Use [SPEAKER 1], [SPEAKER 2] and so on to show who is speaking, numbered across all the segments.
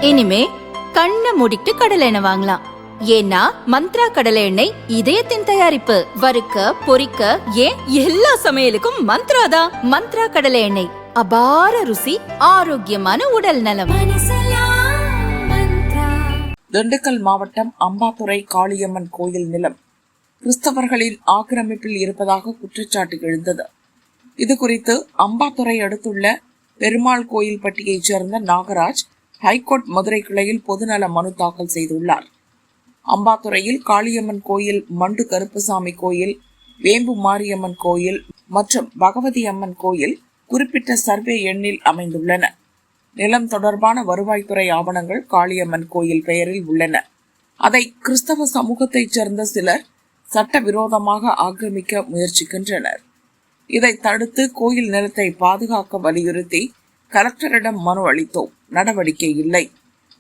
[SPEAKER 1] இனிமே கண்ணை மூடிட்டு கடலை எண்ணெய் வாங்கலாம். ஏன்னா மந்த்ரா கடலை எண்ணெய் இதயத்தின் தயாரிப்பு. வறுக்க பொரிக்க ஏன் எல்லா சமையலுக்கும் மந்த்ரா தான். மந்த்ரா கடலை எண்ணெய், அபார ருசி, ஆரோக்கியமான உடல் நலம்.
[SPEAKER 2] திண்டுக்கல் மாவட்டம் அம்பாத்துறை காளியம்மன் கோயில் நிலம் கிறிஸ்தவர்களின் ஆக்கிரமிப்பில் இருப்பதாக குற்றச்சாட்டு எழுந்தது. இது குறித்து அம்பாத்துறை அடுத்துள்ள பெருமாள் கோயில் பட்டியைச் சேர்ந்த நாகராஜ் ஹைகோர்ட் மதுரை கிளையில் பொதுநல மனு தாக்கல் செய்துள்ளார். அம்பாத்துறையில் காளியம்மன் கோயில், மண்டு கருப்பசாமி கோயில், வேம்பு மாரியம்மன் கோயில் மற்றும் பகவதி அம்மன் கோயில் குறிப்பிட்ட சர்வே எண்ணில் அமைந்துள்ளன. நிலம் தொடர்பான வருவாய்த்துறை ஆவணங்கள் காளியம்மன் கோயில் பெயரில் உள்ளன. அதை கிறிஸ்தவ சமூகத்தைச் சேர்ந்த சிலர் சட்டவிரோதமாக ஆக்கிரமிக்க முயற்சிக்கின்றனர். இதை தடுத்து கோயில் நிலத்தை பாதுகாக்க வலியுறுத்தி கலெக்டரிடம் மனு அளித்தோம். நடவடிக்கை இல்லை.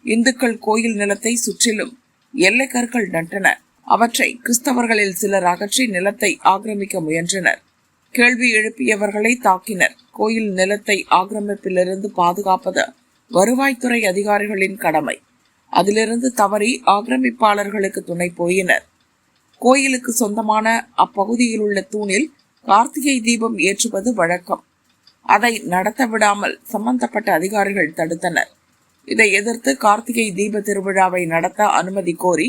[SPEAKER 2] இந்துக்கள் கோயில் நிலத்தை சுற்றிலும் எல்லைக்கற்கள் நட்டனர். அவற்றை கிறிஸ்தவர்களில் சிலர் அகற்றி நிலத்தை ஆக்கிரமிக்க முயன்றனர். கேள்வி எழுப்பியவர்களை தாக்கினர். கோயில் நிலத்தை ஆக்கிரமிப்பிலிருந்து பாதுகாப்பது வருவாய்த்துறை அதிகாரிகளின் கடமை. அதிலிருந்து தவறி ஆக்கிரமிப்பாளர்களுக்கு துணை போயினர். கோயிலுக்கு சொந்தமான அப்பகுதியில் உள்ள தூணில் கார்த்திகை தீபம் ஏற்றுவது வழக்கம். அதை நடத்த விடாமல் சம்பந்தப்பட்ட அதிகாரிகள் தடுத்தனர். இதை எதிர்த்து கார்த்திகை தீப திருவிழாவை நடத்த அனுமதி கோரி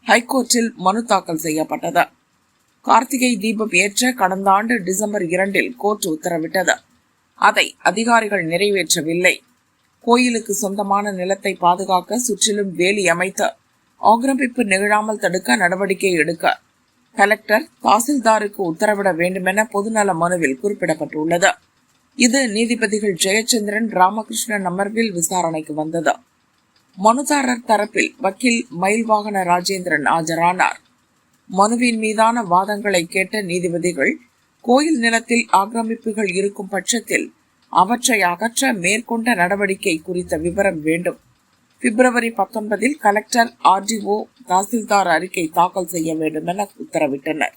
[SPEAKER 2] ஹைகோர்ட்டில் மனு தாக்கல் செய்யப்பட்டது. கார்த்திகை தீபம் ஏற்ற கடந்த ஆண்டு டிசம்பர் 2 கோர்ட் உத்தரவிட்டது. அதை அதிகாரிகள் நிறைவேற்றவில்லை. கோயிலுக்கு சொந்தமான நிலத்தை பாதுகாக்க சுற்றிலும் வேலி அமைத்து ஆக்கிரமிப்பு நிகழாமல் தடுக்க நடவடிக்கை எடுக்க கலெக்டர் தாசில்தாருக்கு உத்தரவிட வேண்டுமென பொதுநல மனுவில் குறிப்பிடப்பட்டுள்ளது. இது நீதிபதிகள் ஜெயச்சந்திரன், ராமகிருஷ்ணன் அமர்வில் விசாரணைக்கு வந்தது. மனுதாரர் தரப்பில் வக்கீல் மயில்வாகன ராஜேந்திரன் ஆஜரானார். மனுவின் மீதான வாதங்களை கேட்ட நீதிபதிகள், கோயில் நிலத்தில் ஆக்கிரமிப்புகள் இருக்கும் பட்சத்தில் அவற்றை அகற்ற மேற்கொண்ட நடவடிக்கை குறித்த விவரம் வேண்டும். பிப்ரவரி 19 கலெக்டர், RDO, தாசில்தார் அறிக்கை தாக்கல் செய்ய வேண்டும் என உத்தரவிட்டனர்.